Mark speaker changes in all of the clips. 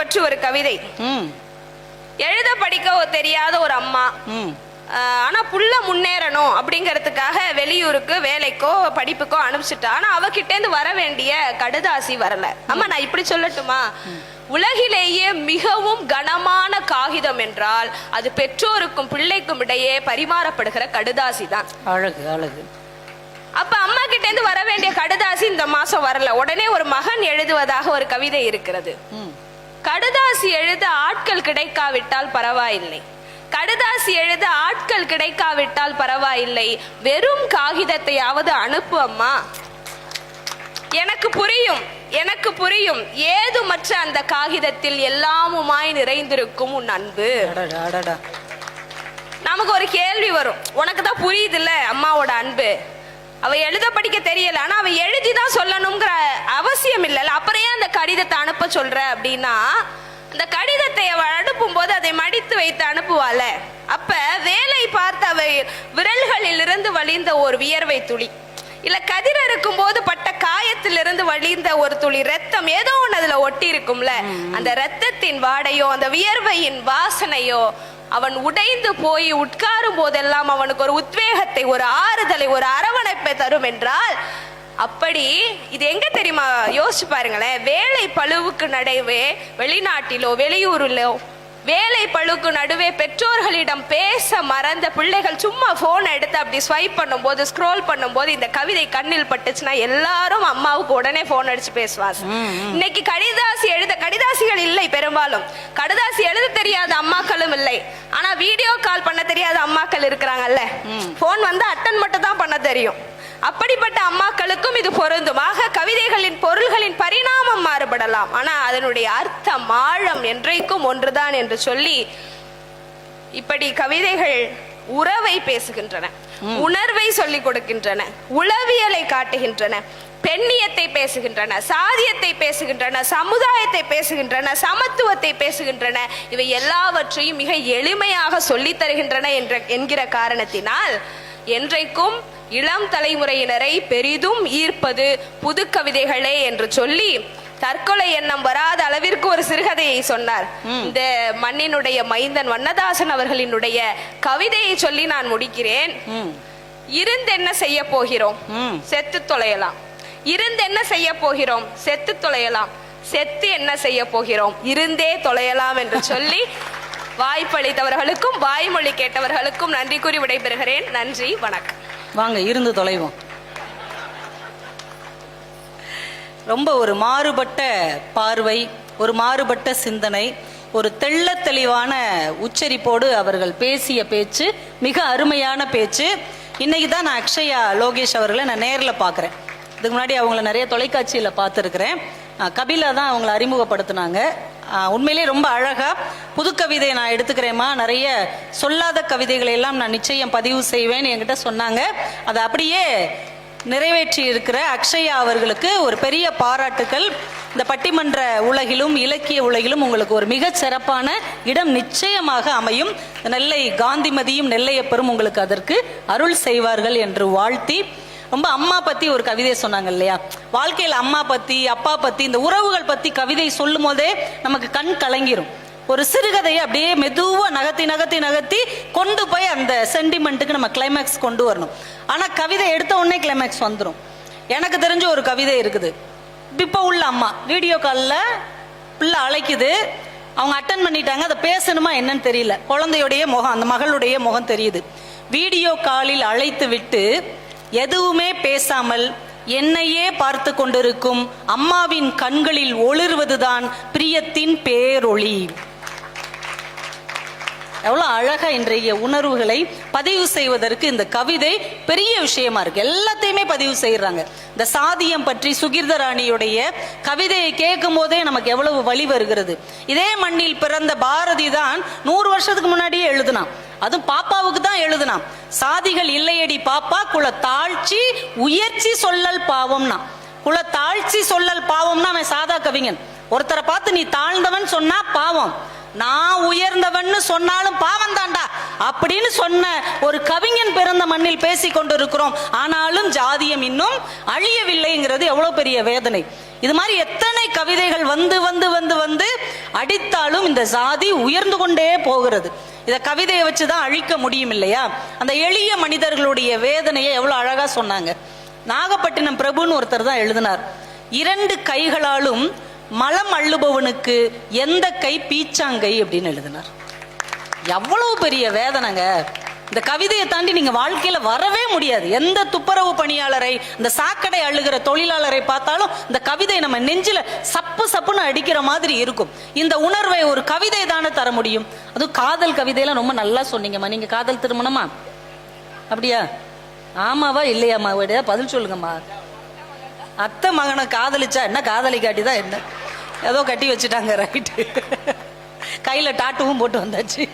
Speaker 1: பற்றி ஒரு கவிதை. எழுத படிக்க தெரியாத ஒரு அம்மா, ஆனா புள்ள முன்னேறணும் அப்படிங்கறதுக்காக வெளியூருக்கு வேலைக்கோ படிப்புக்கோ அனுப்பிச்சுட்டா. ஆனா அவகிட்ட இருந்து வர வேண்டிய கடுதாசி வரல. அம்மா நான் இப்படி சொல்லட்டுமா, உலகிலேயே மிகவும் கனமான காகிதம் என்றால் அது பெற்றோருக்கும் பிள்ளைக்கும் இடையே பரிமாறப்படுகிற கடுதாசி தான்.
Speaker 2: அழகு அழகு.
Speaker 1: அப்ப அம்மா கிட்ட இருந்து வர வேண்டிய கடுதாசி இந்த மாசம் வரல. உடனே ஒரு மகன் எழுதுவதாக ஒரு கவிதை இருக்கிறது. கடுதாசி எழுத ஆட்கள் கிடைக்காவிட்டால் பரவாயில்லை, கடுதாசி எழுத ஆட்கள் கிடைக்காவிட்டால் பரவாயில்லை, வெறும் காகிதத்தையாவது அனுப்பு அம்மா. எனக்கு புரியும், எனக்கு புரியும், ஏதுமற்ற அந்த காகிதத்தில் எல்லாமுமாய் நிறைந்திருக்கும் உன் அன்பு. நமக்கு ஒரு கேள்வி வரும், உனக்கு தான் புரியுது இல்ல அம்மாவோட அன்பு, அவ எழுத படிக்க தெரியல, ஆனா அவ எழுதிதான் சொல்லணுங்கிற அவசியம் இல்ல, அப்புறம் ஏன் அந்த கடிதத்தை அனுப்ப சொல்ற அப்படின்னா, அந்த கடிதத்தை அவள் அனுப்பும் போது அதை மடித்து வைத்து அனுப்புவாள. அப்ப வேலை பார்த்த அவ விரல்களில் இருந்து வழிந்த ஒரு வியர்வை துளி, இல்ல கதிர் இருக்கும் போது பட்ட காயத்திலிருந்து வழிந்த ஒரு துளி ரத்தம் ஏதோ ஒன்று அதுல ஒட்டி இருக்கும்ல, அந்த ரத்தத்தின் வாடையோ அந்த வியர்வையின் வாசனையோ அவன் உடைந்து போய் உட்காரும் போதெல்லாம் அவனுக்கு ஒரு உத்வேகத்தை, ஒரு ஆறுதலை, ஒரு அரவணைப்பை தரும் என்றால், அப்படி இது எங்க தெரியுமா யோசிச்சு பாருங்களேன். வேலை பளுவுக்கு நடுவே வெளிநாட்டிலோ வெளியூரிலோ வேலை பளுவுக்கு நடுவே பெற்றோர்களிடம் பேச மறந்த பிள்ளைகள் சும்மா போன் எடுத்து அப்படி ஸ்வைப் பண்ணும் போது, ஸ்க்ரோல் பண்ணும் போது இந்த கவிதை கண்ணில் பட்டுச்சுன்னா எல்லாரும் அம்மாவுக்கு உடனே போன் அடிச்சு போசுவாங்க. இன்னைக்கு கடிதாசிகள் இல்லை, பெரும்பாலும் கடிதாசி எழுத தெரியாத அம்மாக்களும் இல்லை, ஆனா வீடியோ கால் பண்ண தெரியாத அம்மாக்கள் இருக்கிறாங்கல்ல, போன் வந்து அட்டன் மட்டும் தான் பண்ண தெரியும். அப்படிப்பட்ட அம்மாக்களுக்கும் இது பொருந்தும். ஆக கவிதைகளின் பொருள்களின் பரிணாமம் மாறுபடலாம், ஆனா அதனுடைய அர்த்தம் ஆழம் என்றைக்கும் ஒன்றுதான் என்று சொல்லி, இப்படி கவிதைகள் உறவை பேசுகின்றன, உணர்வை சொல்லிக் கொடுக்கின்றன, உளவியலை காட்டுகின்றன, பெண்ணியத்தை பேசுகின்றன, சாதியத்தை பேசுகின்றன, சமுதாயத்தை பேசுகின்றன, சமத்துவத்தை பேசுகின்றன. இவை எல்லாவற்றையும் மிக எளிமையாக சொல்லித் தருகின்றன என்கிற காரணத்தினால் என்றைக்கும் இளம் தலைமுறையினரை பெரிதும் ஈர்ப்பது புது கவிதைகளே என்று சொல்லி, தற்கொலை எண்ணம் வராத அளவிற்கு ஒரு சிறுகதையை சொன்னார். இந்த மண்ணினுடைய மைந்தன் வண்ணதாசன் அவர்களினுடைய கவிதையை சொல்லி நான் முடிக்கிறேன். இருந்து என்ன செய்ய போகிறோம், செத்து தொலையலாம். இருந்து என்ன செய்ய போகிறோம், செத்து தொலையலாம். செத்து என்ன செய்ய போகிறோம், இருந்தே தொலையலாம் என்று சொல்லி வாய்ப்பளித்தவர்களுக்கும் வாய்மொழி கேட்டவர்களுக்கும் நன்றி கூறி விடைபெறுகிறேன். நன்றி, வணக்கம்.
Speaker 2: வாங்க இருந்து தொலைவோம். ரொம்ப ஒரு மாறுபட்ட பார்வை, ஒரு மாறுபட்ட சிந்தனை, ஒரு தெள்ள தெளிவான உச்சரிப்போடு அவர்கள் பேசிய பேச்சு மிக அருமையான பேச்சு. இன்னைக்கு தான் நான் அக்ஷயா லோகேஷ் அவர்களை நான் நேரில் பார்க்குறேன். இதுக்கு முன்னாடி அவங்கள நிறைய தொலைக்காட்சியில் பார்த்துருக்குறேன். கபிலா தான் அவங்கள அறிமுகப்படுத்தினாங்க. உண்மையிலே ரொம்ப அழகா புது கவிதை நான் எடுத்துக்கிறேம்மா, நிறைய சொல்லாத கவிதைகளை எல்லாம் நான் நிச்சயம் பதிவு செய்வேன் என்கிட்ட சொன்னாங்க. அதை அப்படியே நிறைவேற்றி இருக்கிற அக்ஷயா அவர்களுக்கு ஒரு பெரிய பாராட்டுக்கள். இந்த பட்டிமன்ற உலகிலும் இலக்கிய உலகிலும் உங்களுக்கு ஒரு மிகச் சிறப்பான இடம் நிச்சயமாக அமையும். நெல்லை காந்திமதியும் நெல்லையப்பரும் உங்களுக்கு அதற்கு அருள் செய்வார்கள் என்று வாழ்த்தி, ரொம்ப அம்மா பத்தி ஒரு கவிதை சொன்னாங்க இல்லையா, வாழ்க்கையில் அம்மா பத்தி அப்பா பத்தி இந்த உறவுகள் பத்தி கவிதை சொல்லும் போதே நமக்கு கண் கலங்கிரும். ஒரு சிறுகதையை அப்படியே மெதுவா நகர்த்தி நகர்த்தி நகர்த்தி கொண்டு போய் அந்த சென்டிமெண்ட்டுக்கு நம்ம கிளைமேக்ஸ் கொண்டு வரணும். ஆனா கவிதை எடுத்த உடனே கிளைமேக்ஸ் வந்துடும். எனக்கு தெரிஞ்ச ஒரு கவிதை இருக்குது. இப்போ உள்ள அம்மா வீடியோ காலில் பிள்ளை அழைக்குது, அவங்க அட்டன் பண்ணிட்டாங்க, அதை பேசணுமா என்னன்னு தெரியல, குழந்தையுடைய முகம், அந்த மகளுடைய முகம் தெரியுது. வீடியோ காலில் அழைத்து விட்டு எதுவுமே பேசாமல் என்னையே பார்த்து கொண்டிருக்கும் அம்மாவின் கண்களில் ஒளிர்வதுதான் பிரியத்தின் பேரொளி. எவ்வளவு அழகா இன்றைய உணர்வுகளை பதிவு செய்வதற்கு இந்த கவிதை பெரிய விஷயமா இருக்கு. எல்லாத்தையுமே பதிவு செய்யறாங்க. இந்த சாதியம் பற்றி சுகிர்தராணியுடைய கவிதையை கேட்கும் போதே நமக்கு எவ்வளவு வழி வருகிறது. இதே மண்ணில் பிறந்த பாரதி தான் 100 வருஷத்துக்கு முன்னாடியே எழுதினான். அதுவும் பாப்பாவுக்கு தான் எழுதினான். சாதிகள் இல்லையடி பாப்பா, குல தாழ்ச்சி உயர்ச்சி சொல்லல் பாவம்னா. குல தாழ்ச்சி சொல்லல் பாவம்னா அவன் சாதா கவிஞன். ஒருத்தரை பார்த்து நீ தாழ்ந்தவன் சொன்னா பாவம், நான் உயர்ந்தவன் சொன்னாலும் பாவம் தாண்டா அப்படின்னு சொன்ன ஒரு கவிஞன் பிறந்த மண்ணில் பேசி கொண்டிருக்கிறோம். ஆனாலும் ஜாதியம் இன்னும் அழியவில்லைங்கிறது எவ்வளவு பெரிய வேதனை. இது மாதிரி எத்தனை கவிதைகள் வந்து வந்து வந்து வந்து அடித்தாலும் இந்த சாதி உயர்ந்து கொண்டே போகிறது. இதை கவிதையை வச்சுதான் அழிக்க முடியும் இல்லையா? அந்த எளிய மனிதர்களுடைய வேதனையை எவ்வளவு அழகா சொன்னாங்க. நாகப்பட்டினம் பிரபுன்னு ஒருத்தர் தான் எழுதினார், 2 கைகளாலும் மலம் அள்ளுபவனுக்கு எந்த கை பீச்சாங்கை அப்படின்னு எழுதினார். எவ்வளவு பெரிய வேதனைங்க. இந்த கவிதையை தாண்டி நீங்க வாழ்க்கையில வரவே முடியாது. எந்த துப்புரவு பணியாளரை, இந்த சாக்கடை அள்ளுகிற தொழிலாளரை பார்த்தாலும் இந்த கவிதை நம்ம நெஞ்சில சப்பு சப்புன்னு அடிக்கிற மாதிரி இருக்கும். இந்த உணர்வை ஒரு கவிதை தானே தர முடியும். அதுவும் காதல் கவிதையெல்லாம் ரொம்ப நல்லா சொன்னீங்கம்மா. நீங்க காதல் திருமணமா? அப்படியா? ஆமாவா இல்லையாம்மா? பதில் சொல்லுங்கம்மா. அத்தை மகனை காதலிச்சா என்ன, காதலி காட்டிதான் என்ன, ஏதோ கட்டி வச்சுட்டாங்க, ரைட்டு. கையில டாட்டுவும் போட்டு வந்தாச்சு.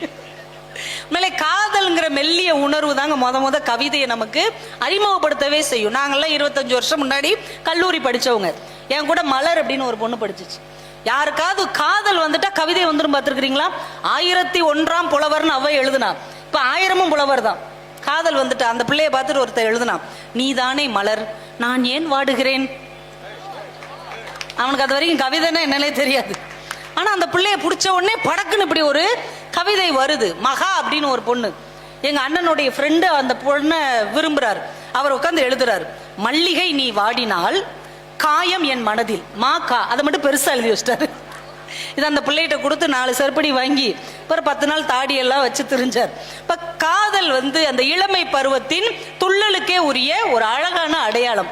Speaker 2: மேலே காதல்ங்கிற மெல்லிய உணர்வு தாங்க முத கவிதையை நமக்கு அறிமுகப்படுத்தவே செய்யும். நாங்கெல்லாம் 25 வருஷம் முன்னாடி கல்லூரி படிச்சவங்க. என் கூட மலர் அப்படின்னு ஒரு பொண்ணு படிச்சிச்சு. யாருக்காவது காதல் வந்துட்டா கவிதை வந்துடும் பார்த்துருக்கிறீங்களா? 1001ஆம் புலவர்னு அவ எழுதுனா. இப்ப 1000மும் புலவர் தான். காதல் வந்துட்டா அந்த பிள்ளைய பார்த்துட்டு ஒருத்தர் எழுதுனா, நீதானே மலர், நான் ஏன் வாடுகிறேன். அவனுக்கு அது வரைக்கும் கவிதைன்னா என்னன்னே தெரியாது. ஆனா அந்த பிள்ளைய பிடிச்ச உடனே படக்குன்னு இப்படி ஒரு கவிதை வருது. மகா அப்படின்னு ஒரு பொண்ணு, எங்க அண்ணனுடைய ஃப்ரெண்டு அந்த பொண்ணை விரும்புறாரு. அவர் உட்காந்து எழுதுறாரு, மல்லிகை நீ வாடினால் காயம் என் மனதில் மாக்கா. அதை மட்டும் பெருசா எழுதி வச்சிட்டாரு. இது அந்த பிள்ளைகிட்ட கொடுத்து 4 செருப்படி வாங்கி அப்புறம் 10 நாள் தாடியெல்லாம் வச்சு திரிஞ்சார். இப்ப காதல் அந்த இளமை பருவத்தின் துள்ளலுக்கே உரிய ஒரு அழகான அடையாளம்.